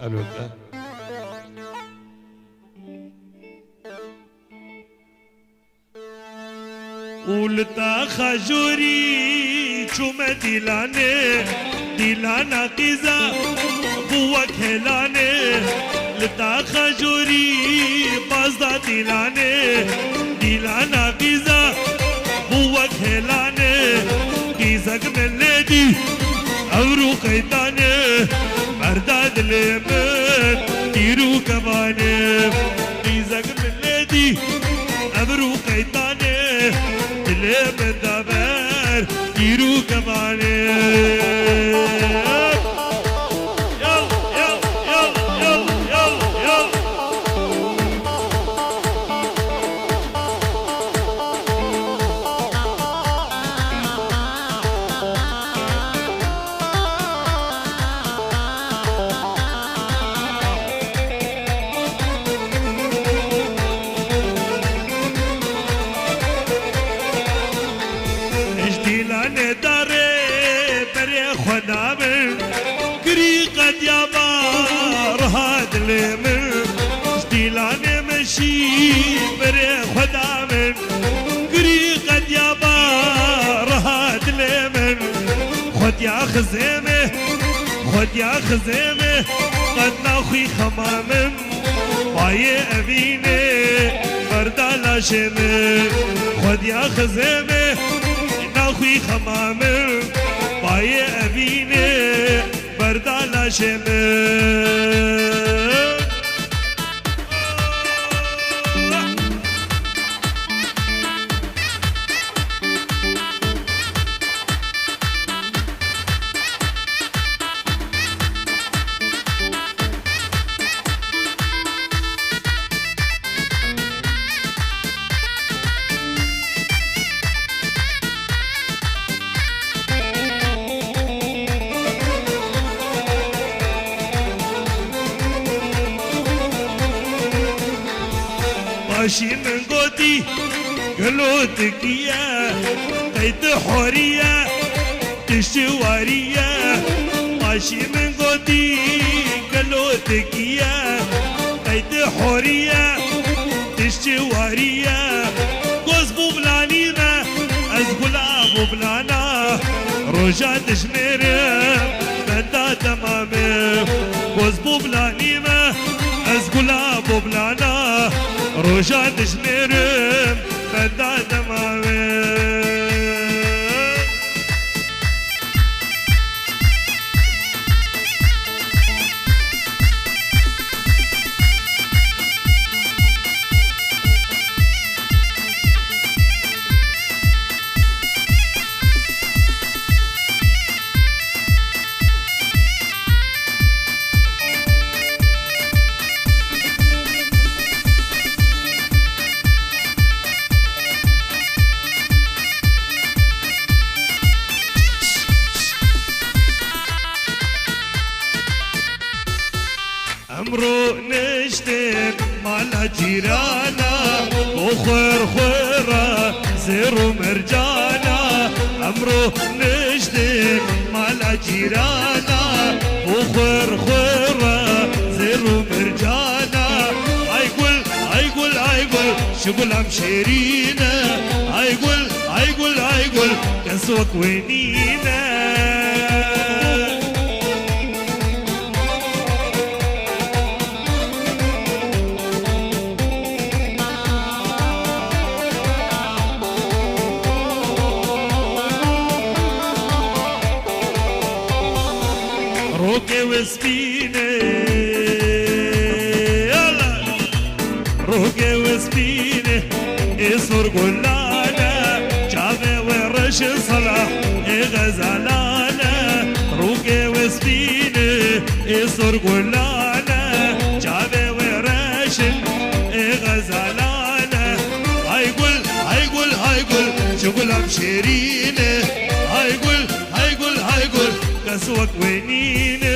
الوتا ولتا خجوري چوم دلانه دلانا قيزا بوك هلانه لتا خجوري بازدا دلانه دلانا قيزا بوك هلانه قيزك من لدي أورو قيتانه مرداد لمن تيرو كمانه قيزك من لدي أورو قيتانه من دبر تيرو كمانه بري خدا من قري قد يا بار هاد لمن خد يا خزيمه خد يا خزيمه قد ناخي خمامم باي أبيني بردا لاشمه خد يا خزيمه ناخي خمامم باي أبيني بردا لاشمه ماشي من قوتي قلوتك يا قيد حورية تشوارية ماشي من قوتي قلوتك يا قيد حورية تشوارية قوز بوبلاني ما أزقل أبو بلانا رجع تشميرم من دا تمامي قوز بوبلاني ما أزقل أبو بلانا رجع تشميرم بدا دمامي امرو نشتم مال جيرانا وخير خيرا زيرو مرجانا امرو نشتم مال جيرانا وخير خيرا زيرو مرجانا ايقول شغل مشيرينا ايقول كسوك وينينا روكي وسبيني يلا روكي وسبيني اسور قلانا جابي ورش صلاح غزالانا روكي وسبيني اسور قلانا جابي ورش غزالانا هيقول شغل مشيريني هيقول كسوك وينيني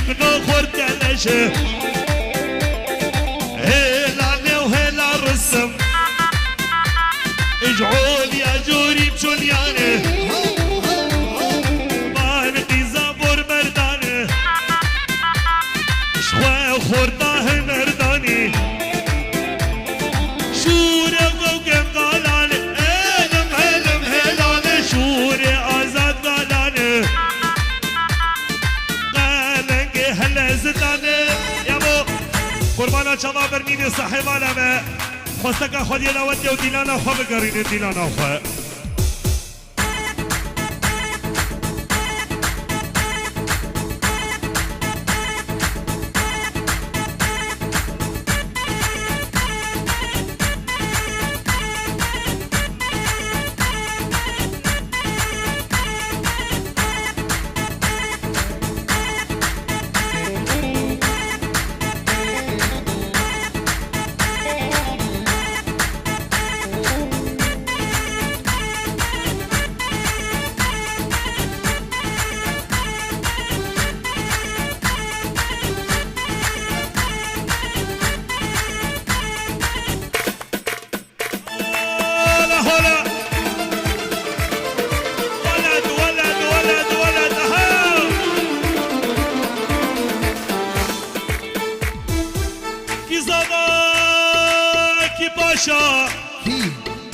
يقنو خورد كالشه هيلاني وهيلا الرسم اجعول يا جوري بشليانه مانقي زابور مردانه شوي خورده مرداني شوري وقوقم غالانه هلم هلم هلانه شوري آزاد غالانه قالنقي هلا زدانه يابو قربانا شما برميني صاحبانا ما خواستك خودی لودی و دیلانا خواه بگرین دیلانا خواه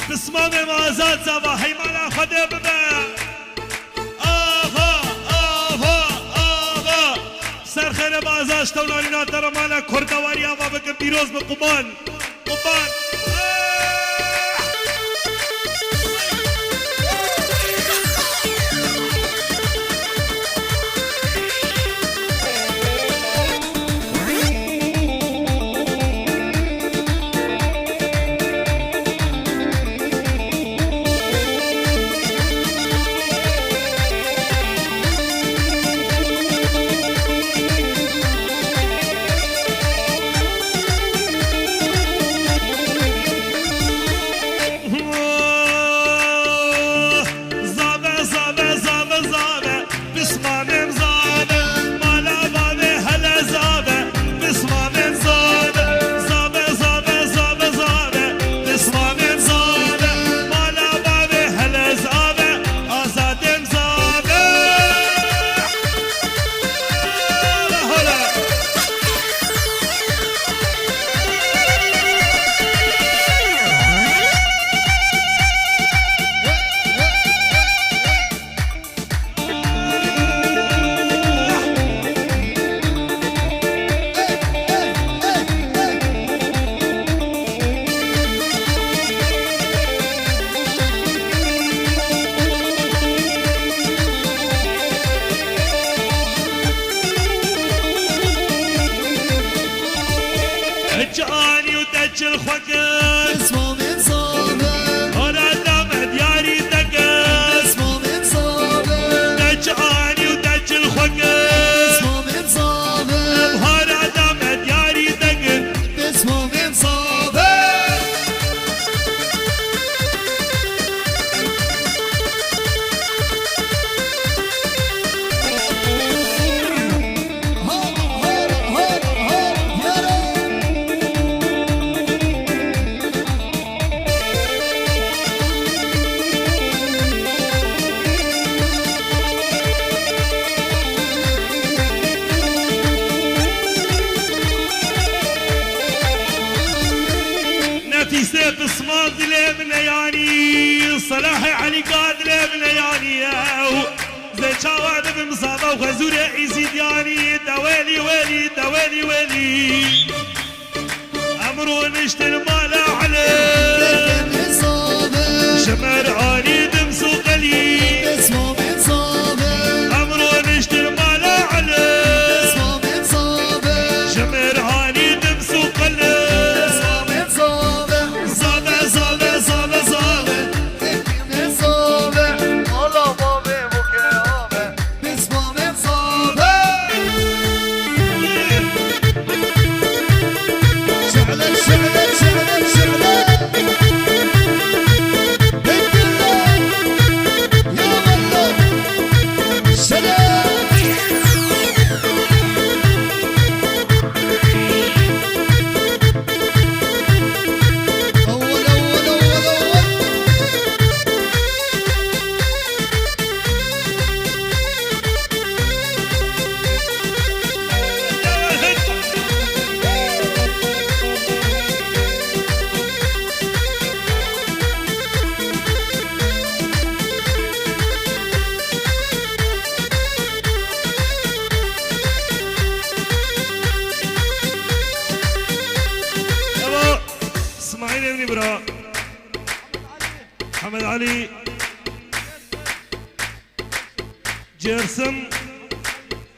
بسمام مازاد زباحي مالا خده ببا آها آها آها سر خير بازاش تولانينا ترى مالا كردواري آبا بكن بيروز بقمان قمان جاني ودج الخوكس اسمه من صابر هنا دام دياري دقس اسمه من صابر دجاني ودج الخوكس اسمه من صابر هنا دام دياري دقس اسمه من صابر نفيسة بصمام دلي من لياني صلاحي علي قادلي من لياني زي شاوعد بمصابة وغزوري يزيد يعني دوالي ويلي دوالي ويلي أمرو نشتر مالا عليه من صابر شمر عاني دمسو قليل اسمه من صابر أمرو نشتر مالا عليه اسمه من صابر شمر عاني دمسو قليل اسمه من صابر زابة زابة زابة زابة من صابر والله بابي بكرامه اسمه من صابر شعلك شعلك شعلك حسين ابن برا محمد علي جيرسم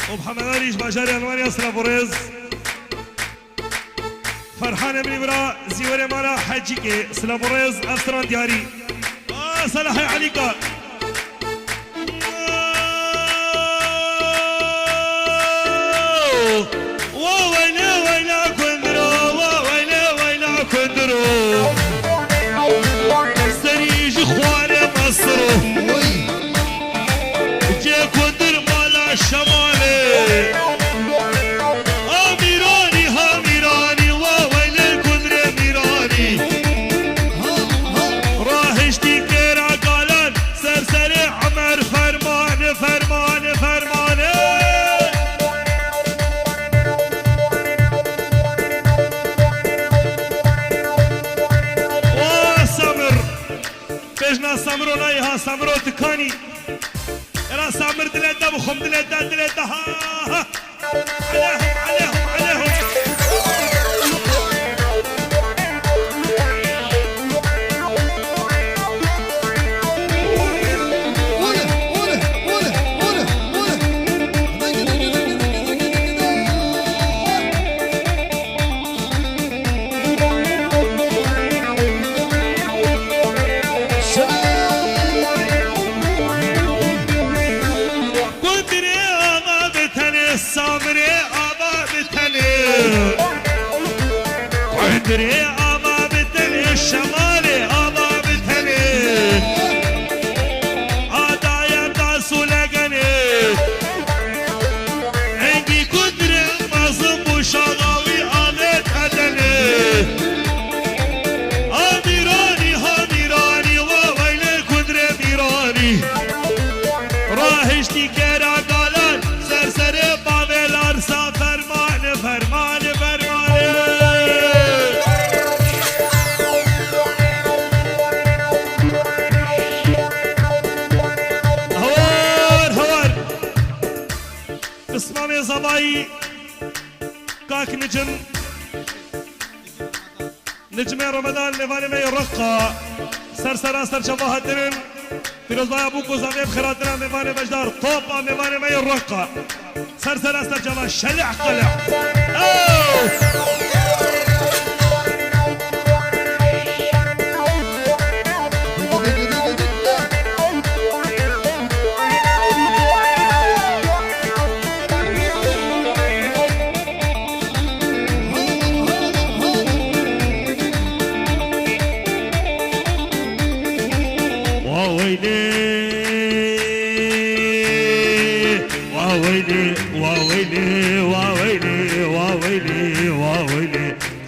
ومحمد علي باجاري المانيا سلافوريز فرحان ابن برا زيوري مالا حجيكي سلافوريز أستران دياري صلاحي عليكا وويلا ويلا كندرو وويلا ويلا كندرو سريج خوالي مصرو جي كندر مالا شمالي ميراني ها ميراني وويلا كندر ميراني راهشتي كيرا قالان سرسري عمر فرمان فرمان فرمان بجنا سامرو نايها سامرو تكاني را سامر دلتا بخم دلتا ها عليهم عليهم قدري أبا بتني الشمالي أبا بتني عدايا تاسو لقني عندي قدري مظلم وشغاوي آلت أدني ميراني ها ميراني وويلي قدري ميراني راهشتي كيرا قالان سرسري بابي الأرسا فرمان فرمان فرمان اسمامي صباي كاك نجم رمضان لفاني مي رقة سر شفاها الدرن في رزبايا بوكو زامي بخيراتنا ميفاني بجدار طوبة ميفاني مي رقة سر شفاها شلع قلع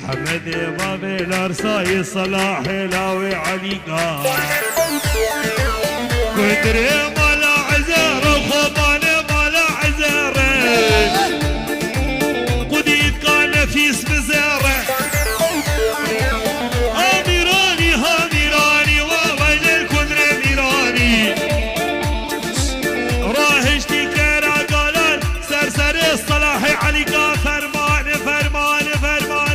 حمدي بابي الارصاي صلاح لاوي عليقا قدري مالا عزير وخباني مالا عزير قديد كان في اسم زيره ميراني ها ميراني وويل الكدر ميراني راهشتي كيرا قالان سرسري صلاحي عليقا فرمان فرمان فرمان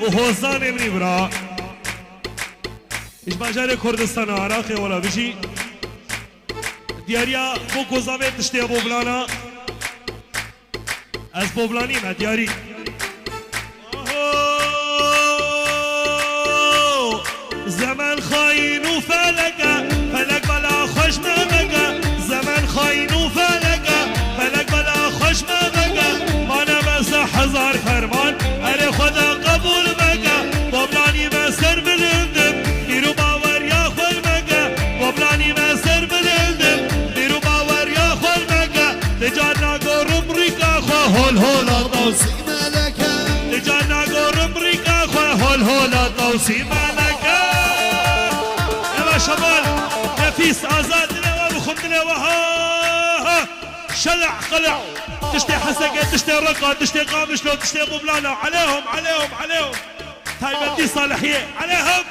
وهوزان ابني برا ايش باجار كردستان عراقي ولا بشي دياريا بوكو زامي تشتي ابو بلانا از بوبلاني ما دياري زمن خاين وفلقة فلق بلا خوش ما بقى زمن خاين وفلقة فلق بلا خوش ما بقى ما نبس حزار فرمان اري خدا قبول بقى بوبلاني ما سر بلندم ديرو باور يا خول بقى بوبلاني ما سر بلندم ديرو باور يا خول بقى تجانا قرب ريكا خو هول هول توصي ملكة لجانا قور امريكا خواه هول هولا توصي ملكة يلا شمال نفيس آزاد دلوا وخم دلوا ها شلع قلع تشتي حسقة تشتي رقة تشتي قامشلو تشتي قبلانة عليهم عليهم عليهم هاي بدي صالحية عليهم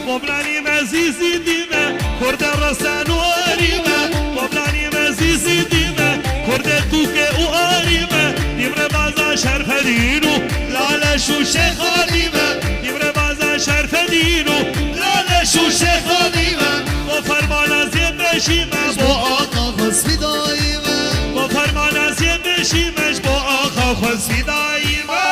بوبلاني مزيزي ديما كرد الرسان واريما بوبلاني مزيزي ديما كرد توكي واريما ديمر بازا شرف دينو لا شو شيخ ديما ديمر بازا شرف دينو لا شو شيخ ديما وفرمانا زين بشيما بو آقا خصفي دايما وفرمانا زين بشيما بو آقا خصفي دايما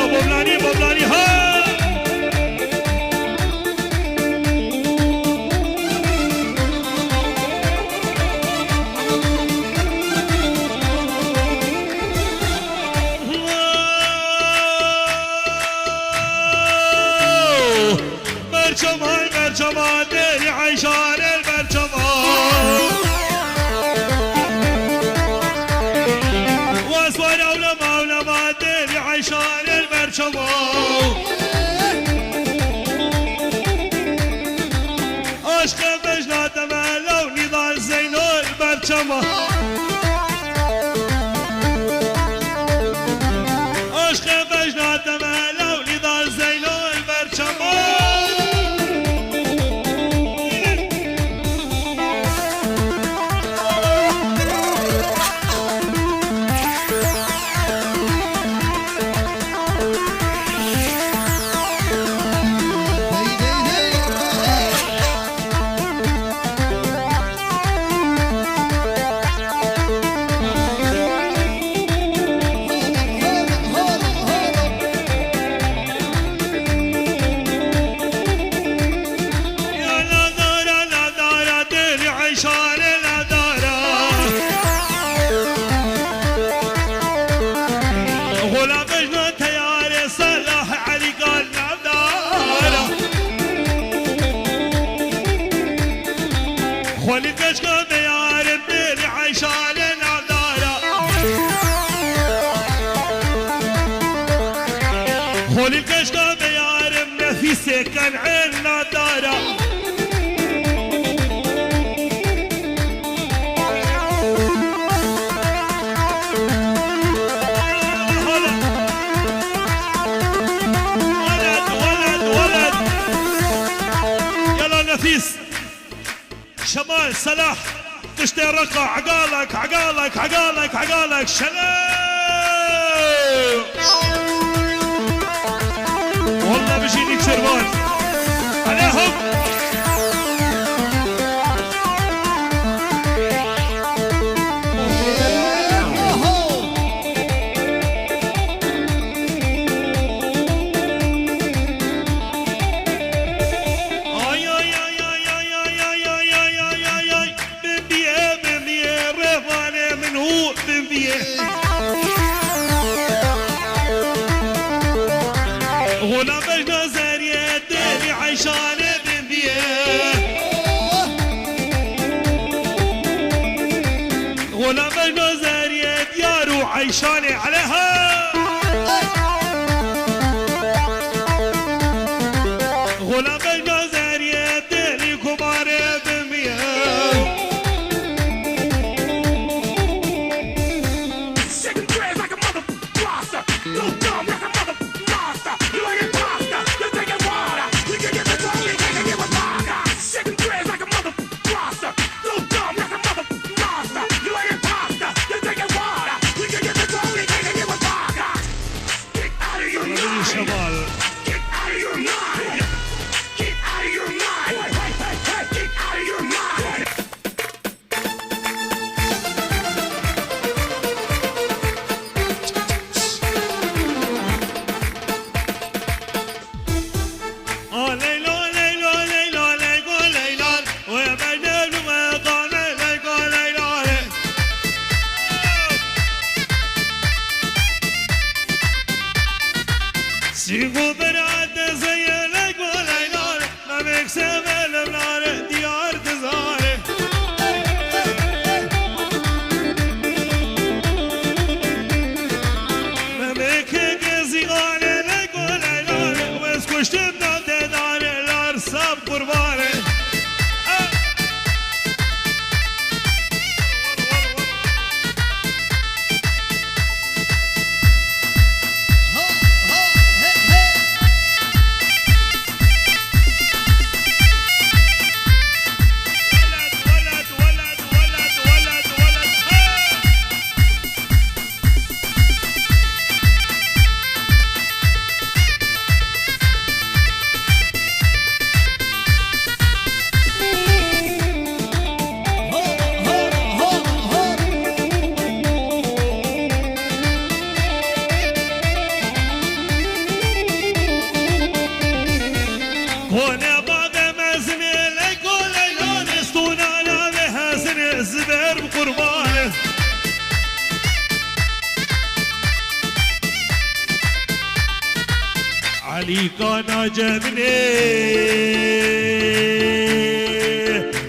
بوبلاني بوبلاني ها مرجمان مرجمان ديري عيشان المرجمان واسوان علماء ديري عيشان عشق مجنى تملو نضال زينو البرشمة عشق مجنى تملو نضال زينو البرشمة خولي كشكو ديار الدير عيشان النظارة خولي كشكو ديار منفيسة كان عين نظارة ولد يلا نفيس شمال صلاح تشتي رقة عقالك عقالك عقالك عقالك شلام والله بيجيني شربان عليهم غلام بجنا زارية ديري عيشان بنبيه غلام بجنا زارية ديارو عيشان عليها غلام بجنا زارية ديري كبار بنبيه سيقو براد زينك وليلان ما بيكسب المنار ديار تزاري ما بيك زيغاني لك وليلان واسكشت بنادي داري الارساب قرباني هنا بعد ما زميلك وليلان استونا بها سنة زبير بقربانه علي كان عجبني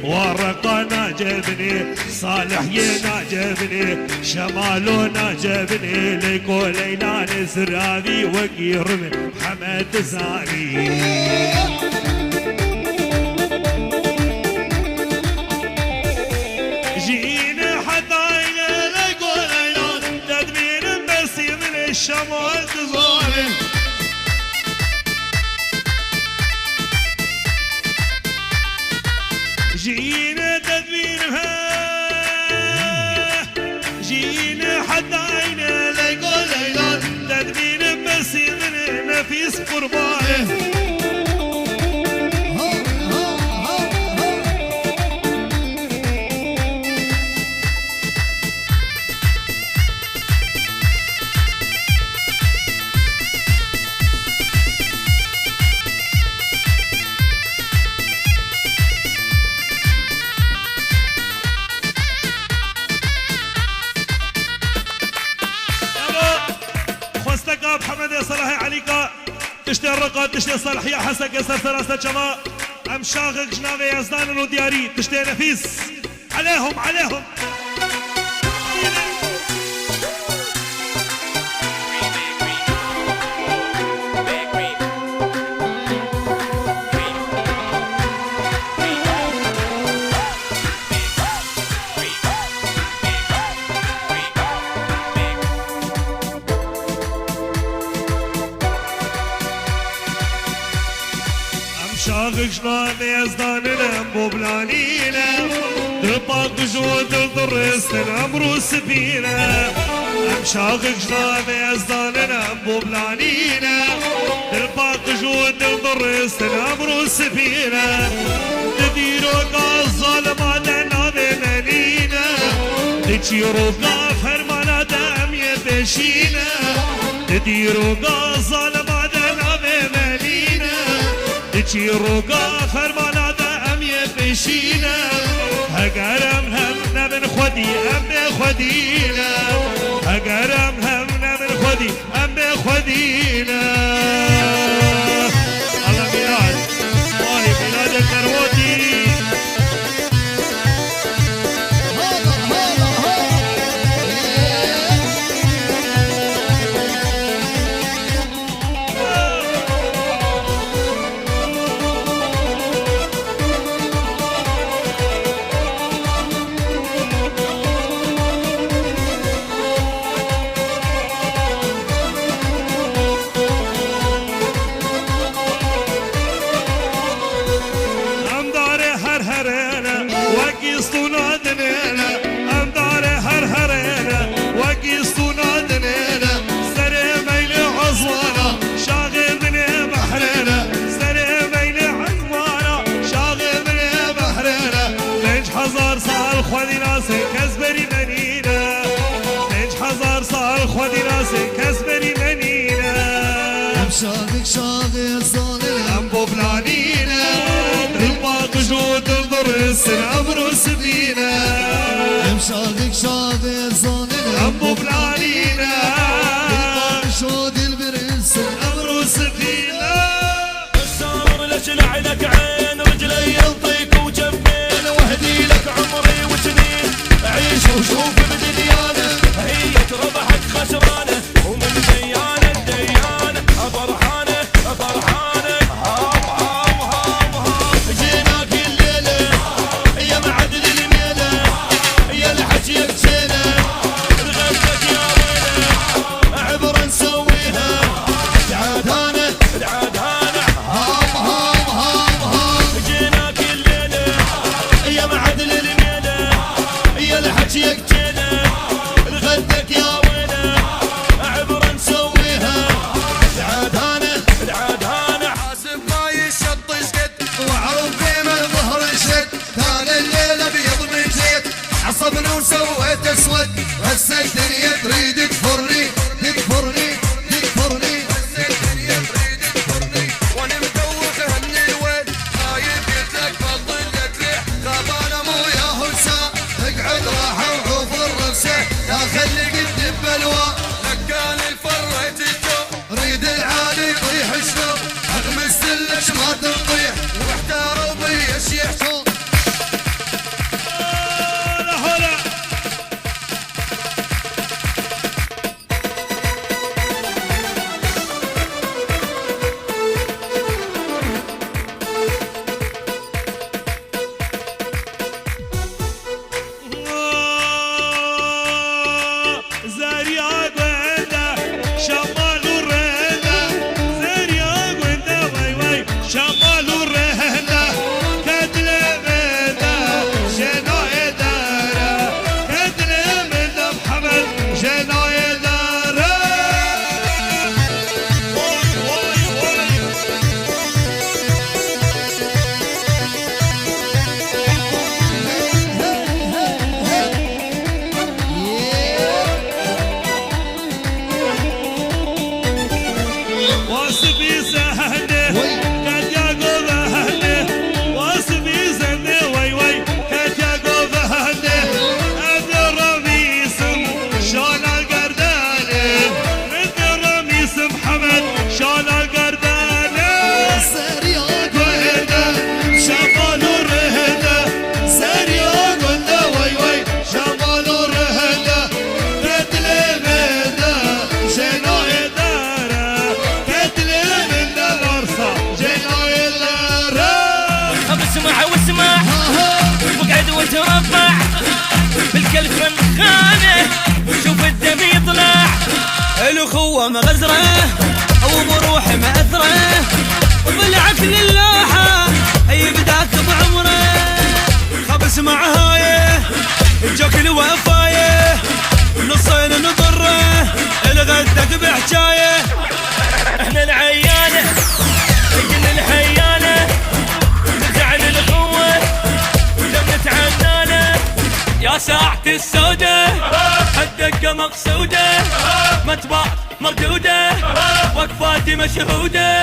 ورق عجبني صالح ينعجبني شماله نعجبني ليكو ليلان زرابي وقير من حمد زاري جينا حتى ليكو ليلان تدبير بسي من الشمال تزاري جينا تدبيرها جينا حتى عينا ليقو ليلان تدبير بس من نفيس قربانه محمد صلاح عليك تشتي الرقة تشتي صالح يا حسن كسر ثلاثة شباب ام شاغق جنابي يزدان ودياري تشتي نفيس عليهم عليهم شاغق شلون يزداننا بوبلانينا دباق جود الضرستنا مروس بينا ام شاغق شلون يزداننا بوبلانينا دباق جود الضرستنا مروس بينا تديرو الظالم دنا بمنينا تجيرو فرمانا دم يبشينا تديرو الظالم دنا بمنينا تشيرو فرمانا دم يبشينا هقرم همنا من خدي أم خدينا هقرم همنا من خدي أم خدينا الله ميلاد الله ميلاد الكروتي خودی راسه کس بری منینا 5000 سال خودی راسه کس بری منینا ام شاغق شاغق زانه ام بوبلانینا دلباق جود الضرس الامر سبينا ام شاغق شاغق زانه ام بوبلانينا دلباق جود البرس الامر سبينا الخنخانة وشوف الدم يطلع الأخوة مغزرة أو بروح مأثرة وبالعكل اللوحة أي بداك بعمره خبس مع هايه جاك الوفاية نصين نضره الغدك بحجاية احنا العيانة رجل الحيانة نزعل الأخوة ولم نتعنانة يا ساعة السودة الدقة مقصودة متبع مردودة وقفاتي مشهودة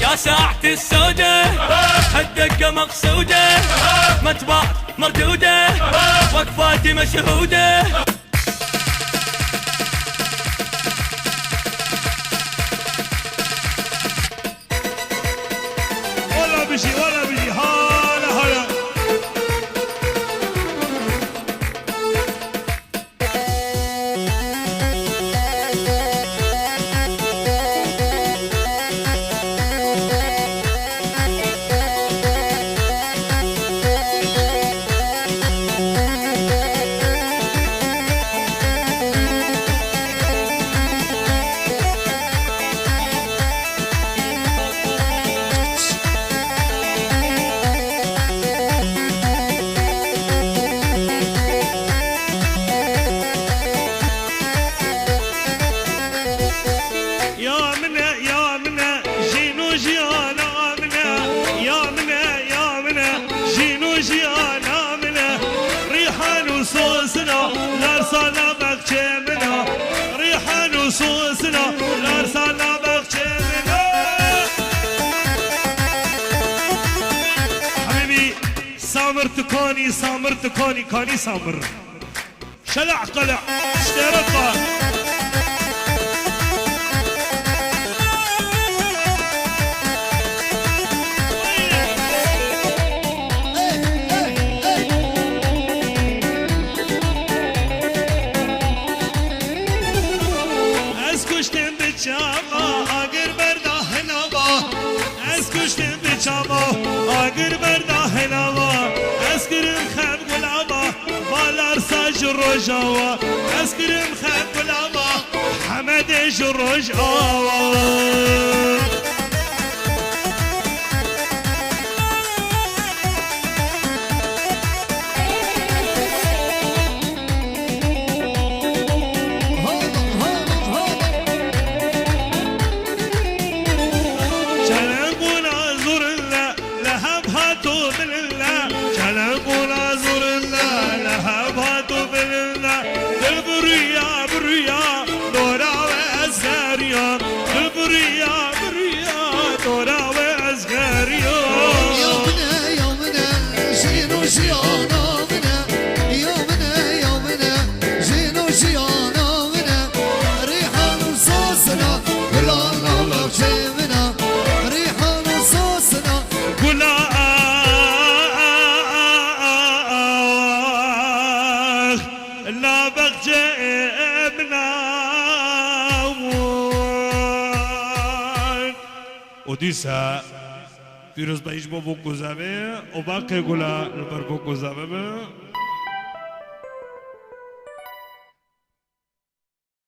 يا ساعة السودة الدقة مقصودة متبع مردودة وقفاتي مشهودة ولا بشي هلا هلا لارسانا بخشمنا ريحة نصوصنا لارسانا بخشمنا حبيبي سامر تكوني كاني سامر شلع قلع اشترطها اگر برده نوا اسکرم خم گلابا بالار ساج روجاوا اسکرم خم گلابا حمد روجاوا وديسا فيروز بايش بابو كوزابي وباقي قولا البربو كوزابي